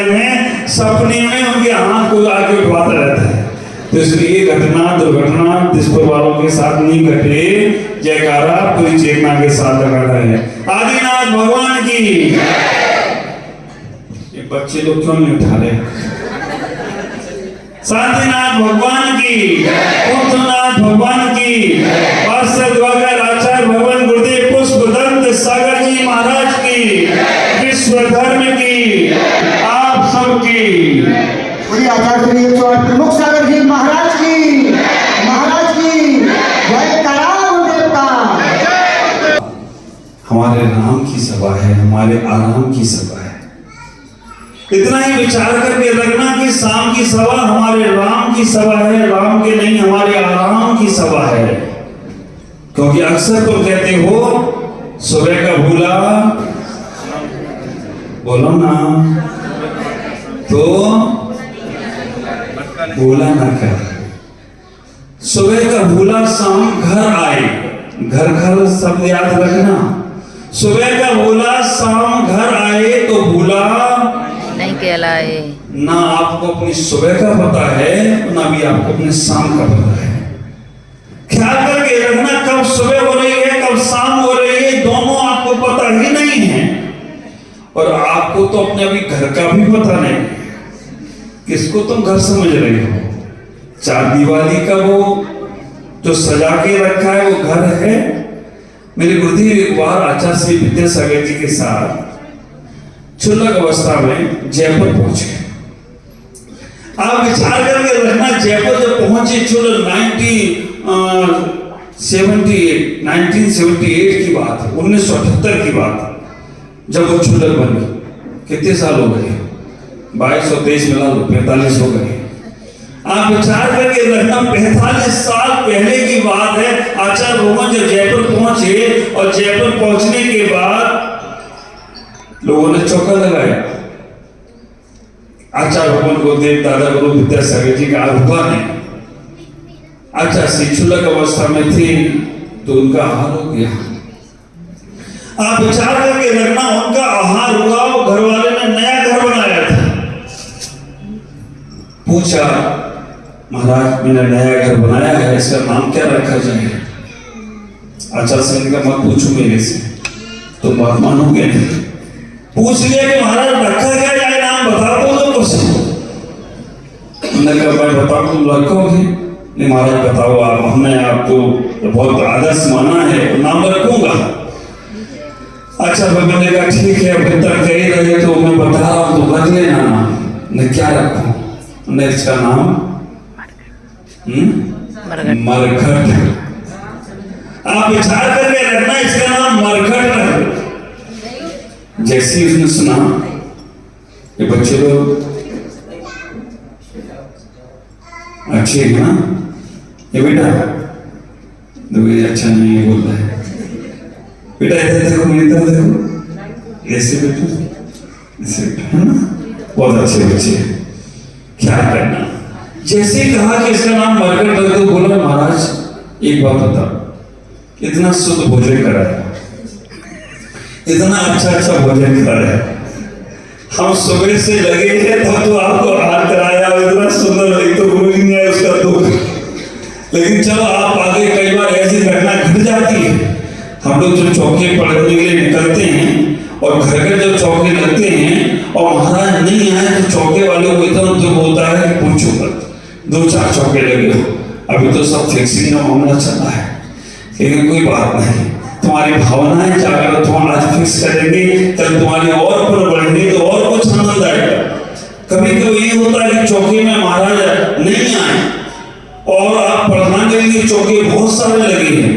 में सपने में उनके हाथ को आगे उठवाता रहता है। तो इसलिए घटना दुर्घटना जिसपर वालों के साथ नहीं घटे, जयकारा पूरी चेतना के साथ लगाना है। आदिनाथ भगवान की। ये बच्चे लोग क्यों नहीं उठा रहे? शांतिनाथ भगवान की, कुंभनाथ भगवान की, पार्षद वगर आचार्य भगवान गुरुदेव पुष्पदंत सागर जी महाराज की, विश्व धर्म की, आप सबकी। आचार्य श्री 108 प्रमुख सागर जी महाराज की जय करा गुरुदेव का। हमारे राम की सभा है, हमारे आराम की सभा है। इतना ही विचार करके रखना कि शाम की सभा हमारे राम की सभा है, राम के नहीं हमारे आराम की सभा है। क्योंकि अक्सर तुम कहते हो सुबह का भूला, बोलो ना, तो भूला ना कर। सुबह का भूला शाम घर आए, घर घर सब याद रखना। सुबह का भूला शाम घर आए तो भूला नहीं कहलाए। ना आपको अपनी सुबह का पता है, ना भी आपको अपने शाम का पता है। ख्याल करके रखना, कब सुबह हो रही है कब शाम हो रही है, दोनों आपको पता ही नहीं है। और आपको तो अपने अभी घर का भी पता नहीं। किसको तुम घर समझ रहे हो? चार दीवारी का वो जो सजा के रखा है वो घर है? मेरे गुरुदेव एक बार आचार्य श्री विद्यासागर जी के साथ क्षुल्लक अवस्था में जयपुर पहुंचे। आप विचार करके रखना, जयपुर जब पहुंचे क्षुल्लक 1978 की बात है, 1978 की बात, जब वो क्षुल्लक बनी। कितने साल हो गए? 22 और 23 मिला लो 45 हो गए। आप विचार करके रखना, 45 साल पहले की बात है। आचार्य भगवान जब जयपुर पहुंचे और जयपुर पहुंचने के बाद लोगों ने चौका लगाया। आचार्य भगवान गुरुदेव दादा गुरु विद्यासागर जी का आह्वान है। आचार्य श्री क्षुल्लक अवस्था में थे तो उनका आहार हो गया। आप विचार करके रखना, उनका आहार हुआ, घर वाले ने नया घर बनाया था। पूछा, महाराज मैंने नया घर बनाया है, इसका नाम क्या रखा जाए? आचार्य सिंह का मत पूछो मेरे से, तो बात मानोगे नहीं। पूछ लिया कि महाराज रखा क्या जाए, नाम बता दो तो कुछ। उन्होंने कहा मैं बताऊं, तुम रखोगे? नहीं महाराज बताओ आप, हमने आपको बहुत आदर्श माना है, नाम रखूंगा। अच्छा भगवान ने कहा ठीक है, अब तक कह ही रहे तो मैं बता रहा हूं तो रख लेना नाम। मैं क्या रखूं? उन्हें इसका नाम मरघट। आप विचार करके रखना, इसका नाम मरघट रख। जैसे उसने सुना ये बच्चे लोग अच्छे हैं ना, ये बेटा अच्छा नहीं है बोल रहा है। बेटा ऐसे देखो, मेरी तरफ देखो, ऐसे बैठो, ऐसे बैठो, है ना? बहुत अच्छे बच्चे। क्या करना, जैसे कहा कि इसका नाम मरघट रख दो, बोला महाराज एक बात बता, इतना शुद्ध भोजन कराया, इतना अच्छा भोजन कराया, हम सुबह से लगे थे तो आपको आहार कराया, इतना सुंदर, एक तो गुरु जी ने उसका दुख। लेकिन चलो आप आगे, कई बार ऐसी घटना घट जाती है। हम लोग जो चौके पढ़ने के लिए निकलते हैं और घर के जो चौके लगते हैं और महाराज नहीं आए तो चौके वालों को इतना दुख होता है कि पूछो मत। 2-4 चौके लगे हो, अभी तो सब फिक्सिंग का मामला चल रहा है, लेकिन कोई बात नहीं, तुम्हारी भावनाएं जाकर तुम आज फिक्स करेंगे, कल तुम्हारी और ऊपर बढ़ेंगे तो और कुछ आनंद आएगा। कभी कभी ये होता है कि चौके में महाराज नहीं आए और आप पढ़ाने के लिए चौके बहुत सारे लगे हैं,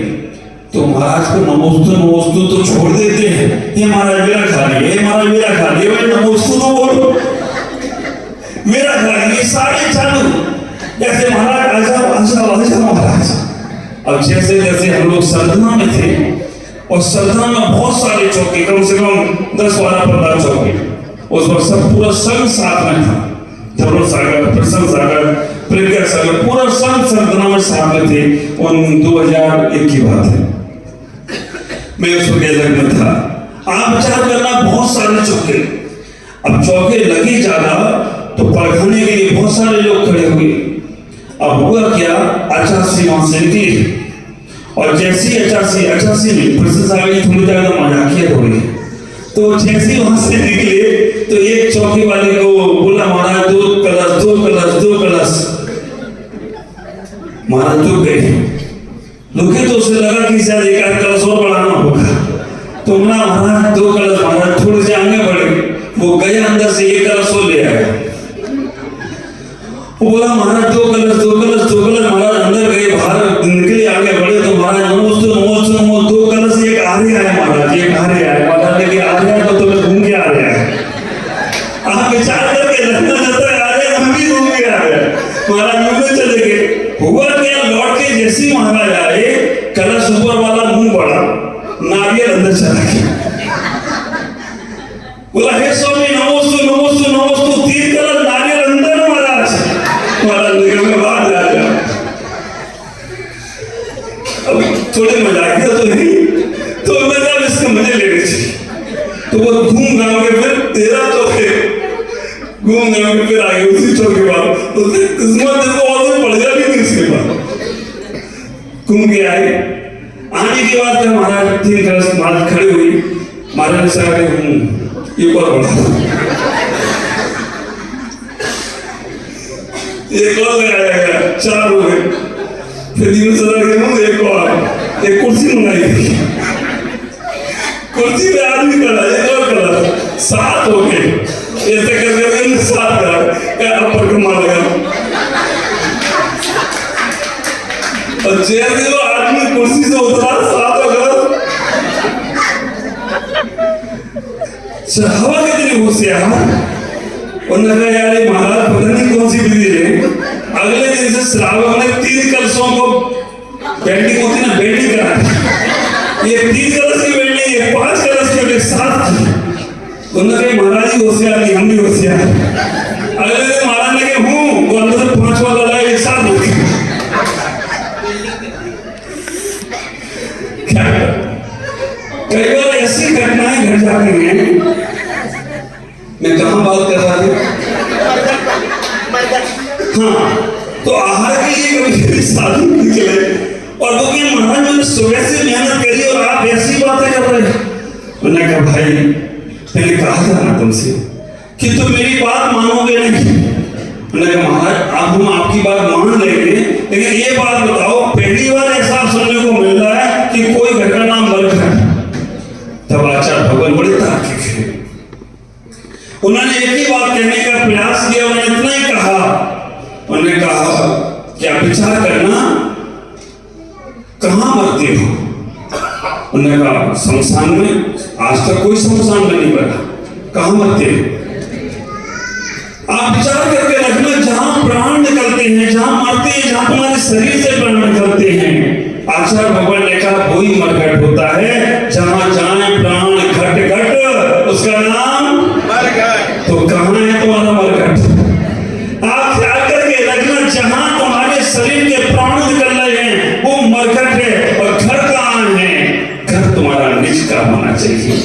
तो महाराज को नमोस्तु तो छोड़ देते हैं। ये महाराज मेरा खा लिए, ये महाराज मेरा खा लिए, भाई नमोस्तु तो बोलो, मेरा खा लिए, सारे चालू। जैसे महाराज आजा महाराज। अब जैसे जैसे हम लोग सरदना में थे और सरदना में बहुत सारे चौके, कम से कम 10-12-15 चौके, उस पर सब पूरा संघ साथ में था। धर्म सागर, प्रसन्न सागर, प्रज्ञा सागर, पूरा संघ सरदना में साथ में थे। उन 2001 की बात है, मैं उस वक्त में था। आप विचार करना, बहुत सारे चौके, अब चौके लगे ज्यादा सारे लोग खड़े हुए। अब हुआ क्या, अचासी वहां से निकली और जैसी अचासी में प्रशंसाली थोड़ी ज्यादा मजाकिया हो रही, तो जैसे वहां से निकले तो एक चौकी वाले को बोला, महाराज दो कलश। महाराज तो गए, रुके तो उसे लगा कि शायद एक आध कलश और बढ़ाना होगा, तो बोला महाराज 2 कलश। महाराज थोड़े से आगे बढ़े, वो गया अंदर से 1 कलश और ले आया। वो बोला महाराज 2 कलश। महाराज अंदर गए, बाहर निकले, आगे बढ़े तो महाराज नमो 2 कलश एक आरे आया। महाराज एक आरे आया। महाराज लेके आ रहा तो मैं घूम के आ रहा है, आप विचार करके लगता जाता आ रहे, हम भी घूम के आ रहे हैं। महाराज यूं में चले गए। हुआ क्या, लौट के जैसे महाराज आए, कलश ऊपर वाला मुंह बढ़ा, नारियल अंदर चला गया। बोला हे स्वामी नमोस्तु 3 कलश नारियल अंदर। महाराज ने बाहर जा गया। अब थोड़े मजाकिया तो नहीं, तो मैं जब इसके मजे लेने चाहिए, तो वो घूम गाँव के फिर 13 चौके घूम गाँव के फिर आगे उसी चौके बाद उसने किस्मत देखो और पड़ गया भी नहीं। उसके बाद घूम के आए, आने के बाद जब महाराज 3 कलश महाराज खड़े हुई, महाराज ने कहा ये और बढ़ा, एक और लगाया, 4 हो गए। फिर दिन से एक और, एक कुर्सी मंगाई गई, कुर्सी पे आदमी खड़ा, एक और खड़ा, 7 हो गए। ऐसे करके 7 क्या परिक्रमा लगा, और चेयर से वो आदमी कुर्सी से उतरा, 7 हो गया। हवा कितनी होशियार। उन्होंने कहा यार महाराज पता नहीं कौन सी विधि है। अगले दिन से श्रावक ने 3 कलशों को बेल्डिंग होती ना, बेल्डिंग करा, ये 3 कलश की बेल्डिंग है, 5 कलश की 7 की। उन्होंने कहा महाराज ही होशियार नहीं, हम भी होशियार। अगले दिन महाराज ने कहा हूँ, वो अंदर से 5 वाला लाए, एक साथ हो गया। कई बार ऐसी घटनाएं घट जाती हैं। मैं कहाँ बात कर रहा था? हाँ, तो आहार के लिए कभी साधु निकले और वो कि महाराज मैंने सुबह से मेहनत करी और आप ऐसी बातें कर रहे हैं। मैंने कहा भाई मैंने कहा था ना तुमसे कि तुम मेरी बात मानोगे नहीं। मैंने कहा महाराज अब हम आपकी बात मान लेंगे, लेकिन ये बात बताओ, पहली बार ऐसा सुनने को मिल रहा है कि कोई घर का नाम मर्क है। तब आचार्य भगवान बड़े तार्किक है, उन्होंने एक ही बात कहने का प्रयास किया। उन्होंने इतना ही कहा, उन्होंने कहा कि आप विचार करना कहां मरते हो। उन्होंने कहा शमशान में। आज तक कोई शमशान में नहीं मरा, कहां मरते हो? आप विचार करके रखना, जहां प्राण निकलते हैं, जहां मरते हैं, जहां तुम्हारे शरीर से प्राण निकलते हैं, आचार्य भगवान ने कहा वही मरघट होता है। जहां जाए प्राण घट घट, उसका नाम मरघट। तो कहां है तुम्हारा मरघट? आप ख्याल करके रखना, जहां तुम्हारे शरीर के प्राण निकल रहे हैं वो मरघट है। और घर कहां है? घर तुम्हारा निज का होना चाहिए।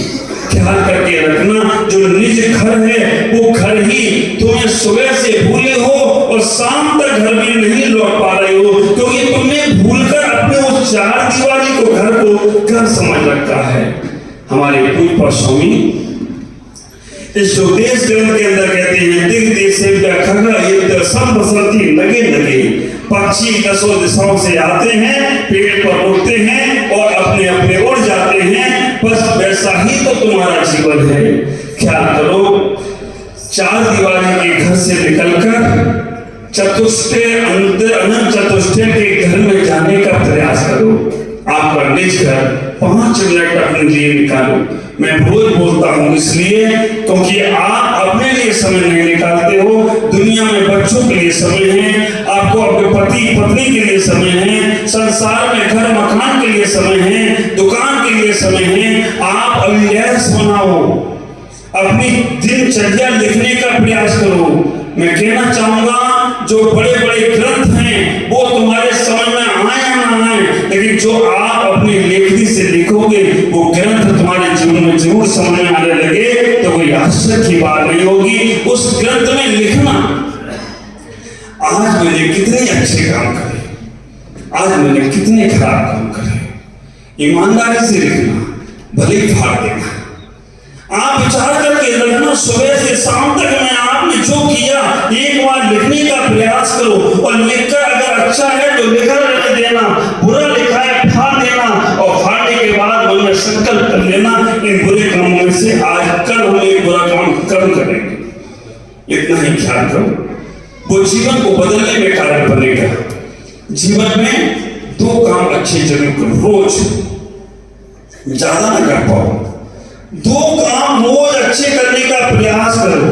ख्याल करके रखना, जो निज घर है वो घर ही तुम्हें सुबह से भूले हो और शाम तक घर में नहीं लौट पा रहे हो, क्योंकि तुमने भूलकर अपने उस 4 दीवारी को घर को घर समझ रखा है। हमारे पूज्य स्वामी इस उपदेश ग्रंथ के अंदर कहते हैं, दिग देश से खगा सब बसंती लगे लगे, पक्षी 10 दिशाओं से आते हैं, पेड़ पर उड़ते हैं और अपने अपने उड़ जाते हैं। बस वैसा ही तो तुम्हारा जीवन है। ख्याल करो, 4 दीवारी के घर से निकलकर अनंत चतुष्टय के घर में जाने का प्रयास करो। आपका निज घर 5 मिनट अपने लिए निकालो। मैं रोज बोलता हूँ इसलिए क्योंकि आप अपने लिए समय नहीं निकालते हो। दुनिया में बच्चों के लिए समय है, आपको अपने पति पत्नी के लिए समय है, संसार में घर मकान के लिए समय है, दुकान के लिए समय है। आप अभ्यास बनाओ, अपनी दिनचर्या लिखने का प्रयास करो। मैं कहना चाहूंगा, जो बड़े बड़े ग्रंथ हैं वो तुम्हारे समझ में आए या ना आए, लेकिन जो आप अपनी लेखनी से लिखोगे वो ग्रंथ तुम्हारे जीवन में जरूर समझ में आने लगे, तो कोई आश्चर्य की बात नहीं होगी। उस ग्रंथ में लिखना, आज मैंने कितने अच्छे काम करे, आज मैंने कितने खराब काम करे। ईमानदारी से लिखना, भले फाड़ देना। आप विचार करके लिखना, सुबह से शाम तक में आपने जो किया एक बार लिखने का प्रयास करो, और लिखकर अगर अच्छा है तो लिखा रहने देना, बुरा लिखा है फाड़ देना, और फाड़ने के बाद मन में संकल्प कर लेना इन बुरे कामों में से आज कल हम एक बुरा काम कम करेंगे। इतना ही ख्याल करो, वो जीवन को बदलने में कारण बनेगा। जीवन में 2 काम अच्छे जरूर करो, रोज, ज्यादा ना कर पाओ, 2 काम रोज अच्छे करने का प्रयास करो।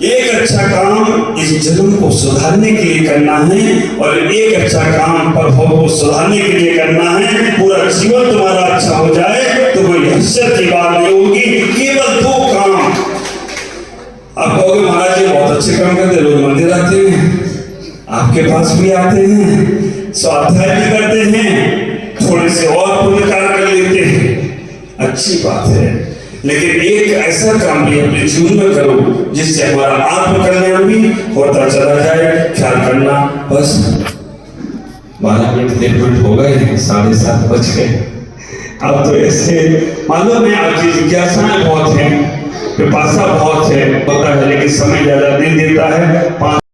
एक अच्छा काम इस जन्म को सुधारने के लिए करना है, और एक अच्छा काम प्रभु को सुधारने के लिए करना है। पूरा जीवन तुम्हारा अच्छा हो जाए तो कोई हसरत की बात नहीं होगी। केवल 2 काम। आप कहोगे महाराज जी बहुत अच्छे काम करते, रोज मंदिर आते हैं, आपके पास भी आते हैं, स्वाध्याय भी करते हैं, थोड़े से और पुण्य कार्य कर लेते हैं, अच्छी बात है। लेकिन एक ऐसा काम भी अपने जीवन में करो जिससे हमारा आत्मकल्याण भी होता चला जाए। ख्याल करना। बस 12 मिनट 1 मिनट हो गए, 7:30 बज गए। अब तो ऐसे मालूम है आपकी जिज्ञासाएं बहुत हैं, पिपासा बहुत है, होता है, लेकिन समय ज्यादा नहीं देता है।